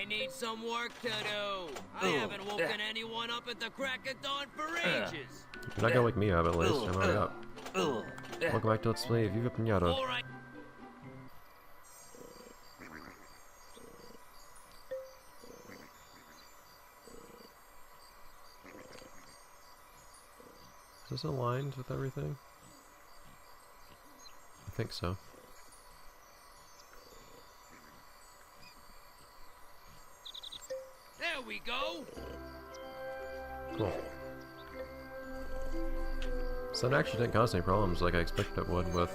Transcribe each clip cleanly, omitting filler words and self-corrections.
I need some work to do. I haven't woken anyone up at the crack of dawn for ages. You're not gonna wake me up at least. I'm already up. Welcome back to Let's Play Viva Piñata. All right. Is this aligned with everything? I think so. There we go. Cool. So that actually didn't cause any problems like I expected it would with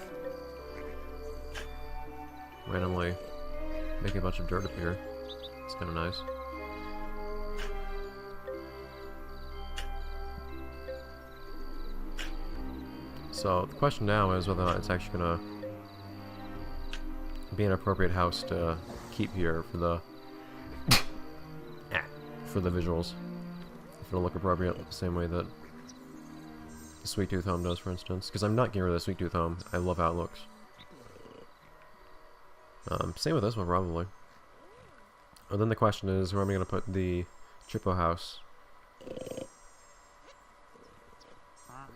randomly making a bunch of dirt appear. It's kind of nice. So the question now is whether or not it's actually gonna be an appropriate house to keep here for the visuals. If it'll look appropriate the same way that the Sweet Tooth home does, for instance. Because I'm not getting rid of the Sweet Tooth home. I love how it looks. Same with this one, probably. And then the question is, where am I going to put the Chippo house?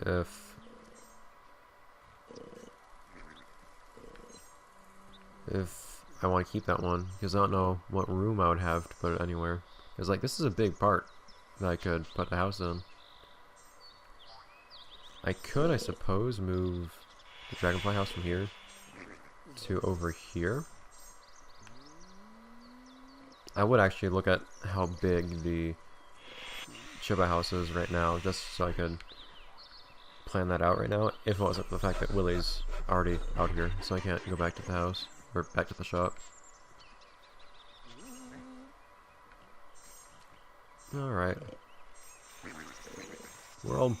If I want to keep that one, because I don't know what room I would have to put it anywhere. Because, like, this is a big part that I could put the house in. I could, I suppose, move the Dragonfly house from here to over here. I would actually look at how big the Chiba house is right now, just so I could plan that out right now, if it wasn't for the fact that Willie's already out here, so I can't go back to the house, or back to the shop. Alright. World.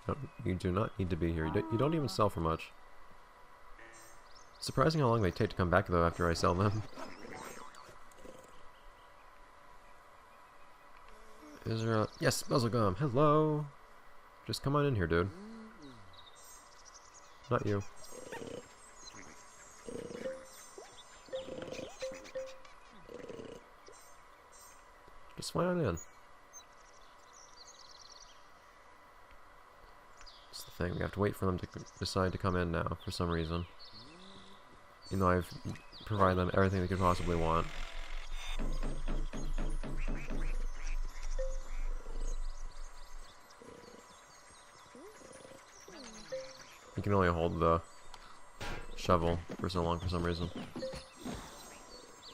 No, you do not need to be here. You don't even sell for much. Surprising how long they take to come back, though, after I sell them. Is there a... Yes, buzzlegum! Hello! Just come on in here, dude. Not you. Just fly on in. That's the thing, we have to wait for them to decide to come in now, for some reason. Even though I've provided them everything they could possibly want. You can only hold the shovel for so long for some reason.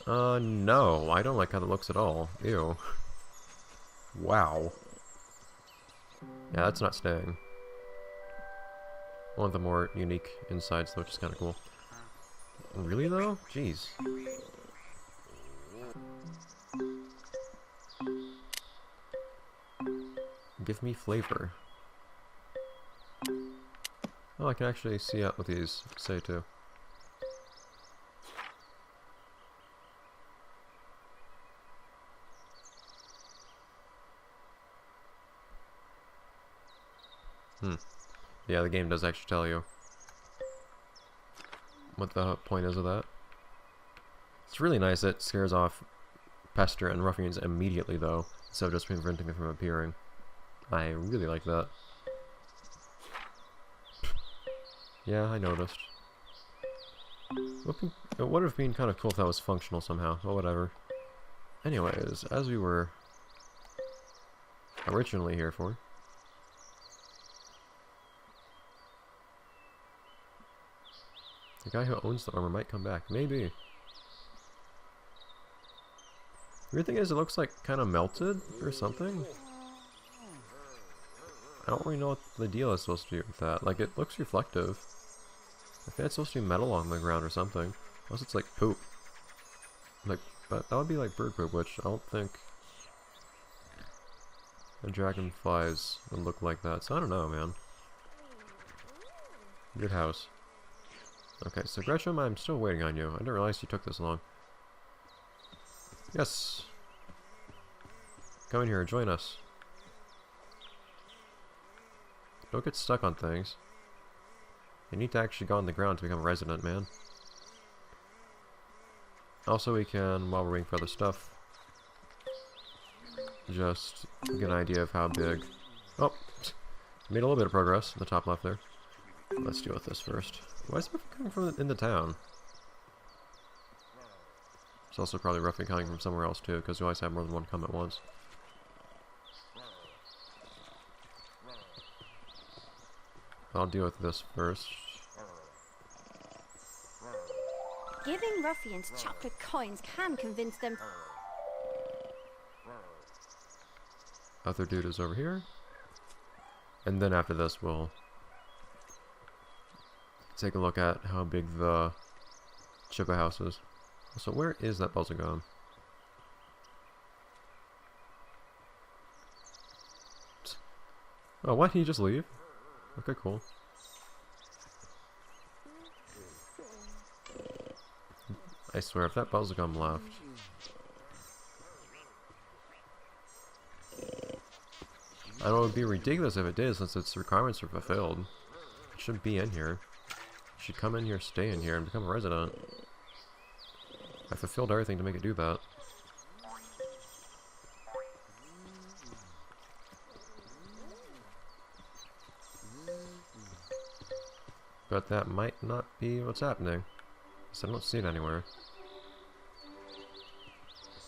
No, I don't like how that looks at all. Ew. Wow. Yeah, that's not staying. One of the more unique insides, though, which is kind of cool. Really, though? Jeez. Give me flavor. Oh, I can actually see out what these say, too. Yeah, the game does actually tell you what the point is of that. It's really nice. It scares off Pester and ruffians immediately, though, instead of just preventing them from appearing. I really like that. Yeah, I noticed. It would have been kind of cool if that was functional somehow, but whatever. Anyways, as we were originally here for... The guy who owns the armor might come back. Maybe. The weird thing is, it looks like kind of melted or something. I don't really know what the deal is supposed to be with that. Like, it looks reflective. I think it's supposed to be metal on the ground or something. Unless it's like poop. Like, but that would be like bird poop, which I don't think the dragonflies would look like that. So I don't know, man. Good house. Okay, so Gresham, I'm still waiting on you. I didn't realize you took this long. Yes! Come in here, join us. Don't get stuck on things. You need to actually go on the ground to become a resident, man. Also, we can, while we're waiting for other stuff, just get an idea of how big. Oh, made a little bit of progress in the top left there. Let's deal with this first. Why is it coming from in the town? It's also probably roughly coming from somewhere else too, because you always have more than one come at once. I'll deal with this first. Giving ruffians chocolate coins can convince them. Other dude is over here. And then after this, we'll take a look at how big the Chippa house is. So where is that buzzlegum? Oh, why didn't he just leave? Okay, cool. I swear, if that buzzlegum left... I know it would be ridiculous if it did, since its requirements are fulfilled. It shouldn't be in here. It should come in here, stay in here, and become a resident. I fulfilled everything to make it do that. But that might not be what's happening. So I don't see it anywhere.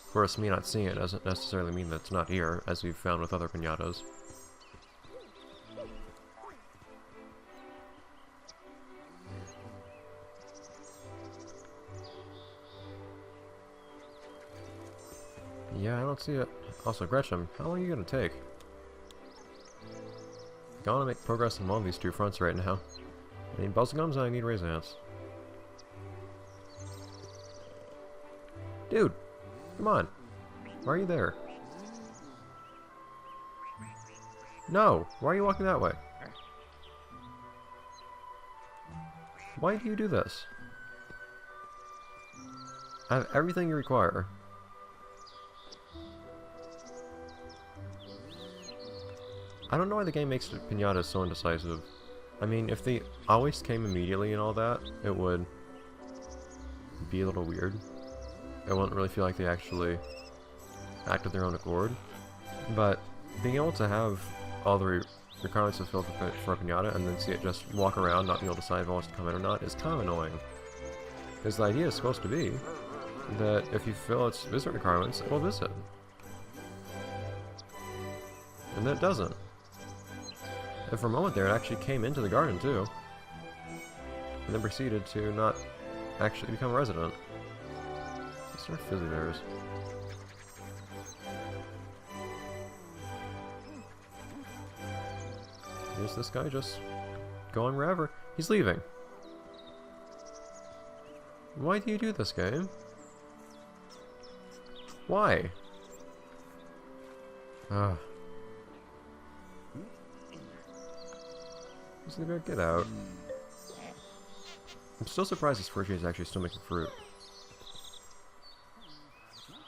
Of course, me not seeing it doesn't necessarily mean that it's not here, as we've found with other piñatas. Yeah, I don't see it. Also, Gretchen, how long are you gonna take? Gotta make progress on one of these two fronts right now. I need buzzlegums and I need raisins. Dude, come on. Why are you there? No! Why are you walking that way? Why do you do this? I have everything you require. I don't know why the game makes piñatas so indecisive. I mean, if they always came immediately and all that, it would be a little weird. It wouldn't really feel like they actually act of their own accord. But being able to have all the requirements fulfilled for a piñata and then see it just walk around, not being able to decide if it wants to come in or not, is kind of annoying. Because the idea is supposed to be that if you fill its visit requirements, it will visit. And then it doesn't. And for a moment there, it actually came into the garden too. And then proceeded to not actually become a resident. These are fizzy bears. Here's this guy just going wherever. He's leaving. Why do you do this, game? Why? Ugh. Just leave it, get out. I'm still surprised this fur tree is actually still making fruit.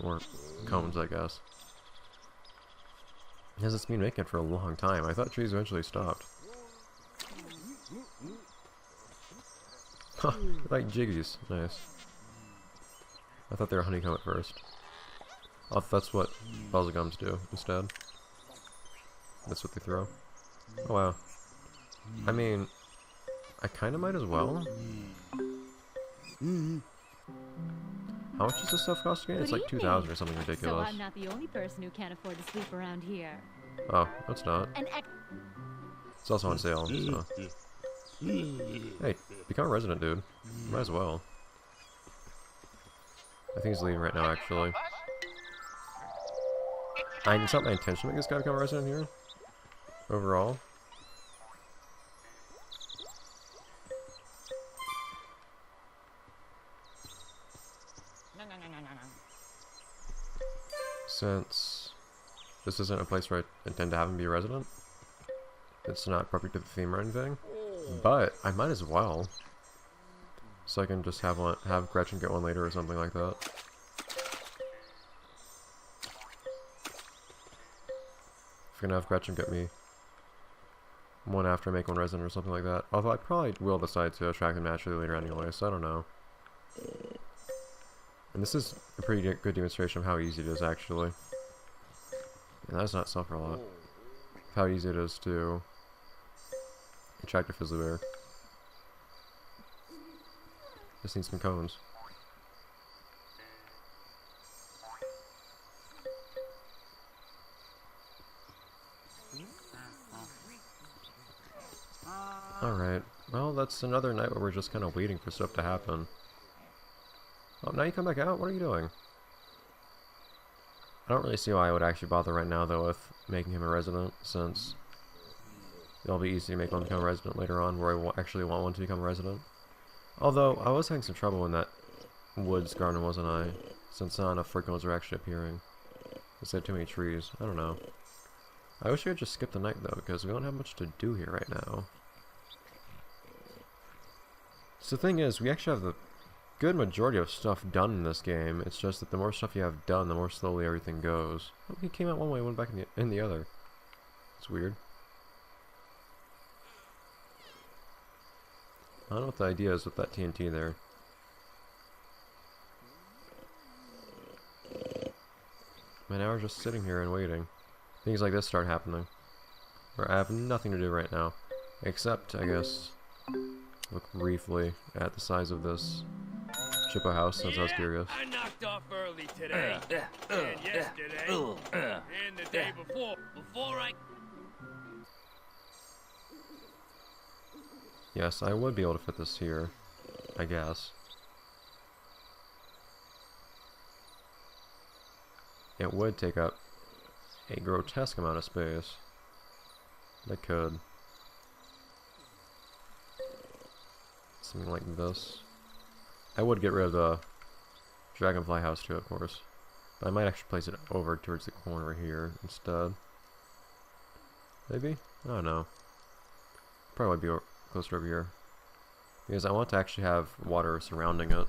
Or cones, I guess. Because it's been making it for a long time. I thought trees eventually stopped. Huh, like jiggies. Nice. I thought they were honeycomb at first. Oh, that's what buzzlegums do instead. That's what they throw. Oh wow. I mean, I kind of might as well. How much does this stuff cost again? It's like 2,000 or something ridiculous. So I'm not the only person who can't afford to sleep around here. Oh, that's not. It's also on sale, so. Hey, become a resident, dude. Might as well. I think he's leaving right now, actually. It's not my intention to make this guy become a resident here. Overall. Since this isn't a place where I intend to have him be a resident, it's not appropriate to the theme or anything, but I might as well. So I can just have Gretchen get one later or something like that. If you're gonna have Gretchen get me one after I make one resident or something like that. Although I probably will decide to attract him naturally later anyway, so I don't know. And this is a pretty good demonstration of how easy it is, actually. And that's not suffer a lot. How easy it is to attract a fizzly bear. Just need some cones. Alright, well, that's another night where we're just kind of waiting for stuff to happen. Oh, now you come back out? What are you doing? I don't really see why I would actually bother right now, though, with making him a resident, since it'll be easy to make one become a resident later on, where I actually want one to become a resident. Although, I was having some trouble in that woods garden, wasn't I? Since not enough freckles are actually appearing. Instead of too many trees. I don't know. I wish I could just skip the night, though, because we don't have much to do here right now. So the thing is, we actually have the good majority of stuff done in this game. It's just that the more stuff you have done, the more slowly everything goes. Oh, he came out one way, went back in the other. It's weird. I don't know what the idea is with that TNT there. But now we're just sitting here and waiting. Things like this start happening. Where I have nothing to do right now. Except, I guess, look briefly at the size of this Chippo house, since I was curious. I knocked off early today, and yesterday, and the day before. Before I... Yes, I would be able to fit this here, I guess. It would take up a grotesque amount of space. It could. Something like this. I would get rid of the dragonfly house too, of course. But I might actually place it over towards the corner here instead. Maybe? I don't know. Probably be closer over here. Because I want to actually have water surrounding it.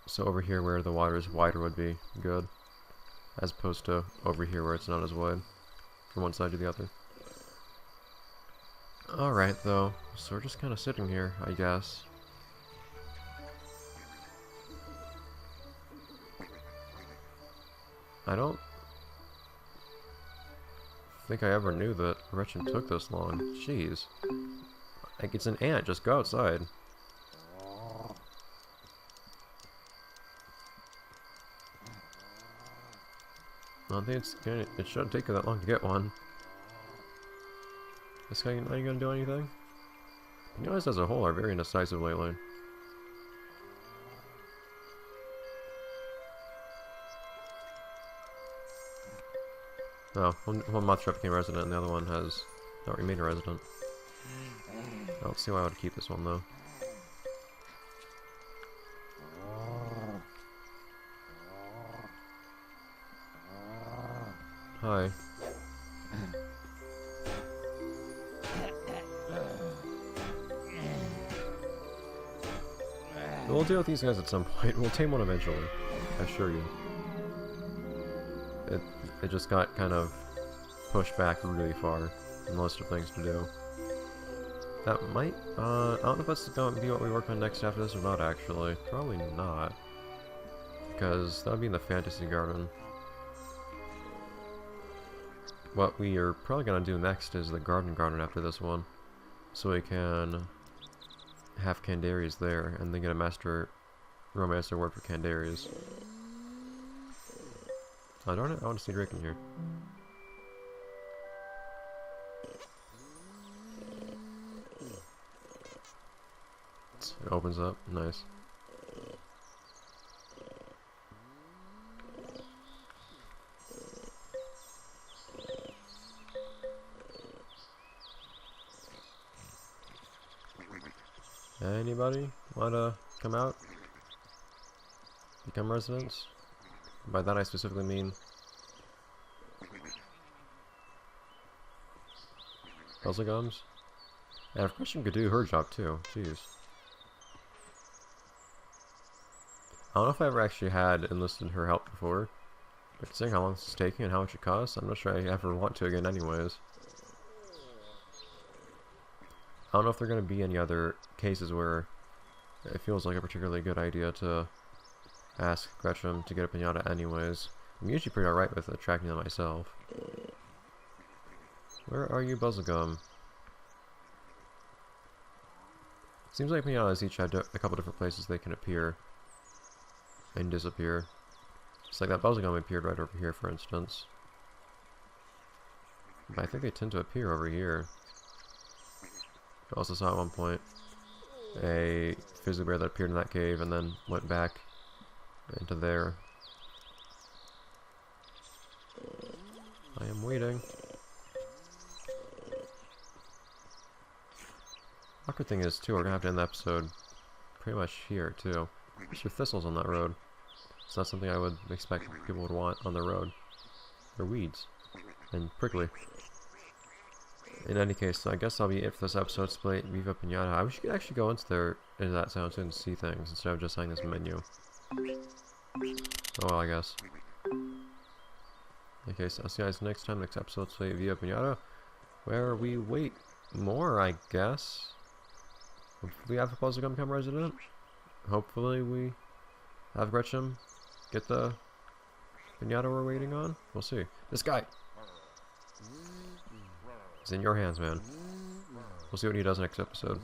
So over here where the water is wider would be good. As opposed to over here where it's not as wide. From one side to the other. Alright though, so we're just kind of sitting here, I guess. I don't think I ever knew that Gretchen took this long. Jeez. Like, it's an ant, just go outside. I don't think it shouldn't take her that long to get one. This guy not even gonna do anything? You notice as a whole are very indecisive lately. Oh, one moth trap became a resident and the other one has not remained a resident. I don't see why I would keep this one though. Hi. We'll deal with these guys at some point. We'll tame one eventually. I assure you. It just got kind of pushed back really far in the list of things to do. That might, I don't know if that's going to be what we work on next after this or not, actually. Probably not. Because that would be in the fantasy garden. What we are probably going to do next is the garden after this one. So we can have Candaries there, and then get a master romancer word for Candaries. Oh, darn it, I want to see Drake in here. It opens up, nice. Anybody wanna come out? Become residents? By that I specifically mean buzzlegums. And if Christian could do her job too, jeez. I don't know if I ever actually had enlisted her help before, but considering how long this is taking and how much it costs, I'm not sure I ever want to again anyways. I don't know if there are going to be any other cases where it feels like a particularly good idea to ask Gretchen to get a piñata anyways. I'm usually pretty alright with attracting them myself. Where are you, buzzlegum? Seems like piñatas each have a couple different places they can appear and disappear. Just like that buzzlegum appeared right over here, for instance. But I think they tend to appear over here. I also saw at one point a grizzly bear that appeared in that cave and then went back into there. I am waiting. Awkward thing is, too, we're gonna have to end the episode pretty much here, too. There's thistles on that road. It's not something I would expect people would want on the road. They're weeds. And prickly. In any case, I guess that'll be it for this episode. Let's play Viva Piñata. I wish you could actually go into that sound and see things instead of just saying this menu. Oh well, I guess. Okay, so I'll see you guys next time. Next episode, let's play Viva Piñata, where we wait more, I guess. Hopefully, we have a buzzlegum become resident. Hopefully, we have Gretchen get the piñata we're waiting on. We'll see. This guy! It's in your hands, man. We'll see what he does next episode.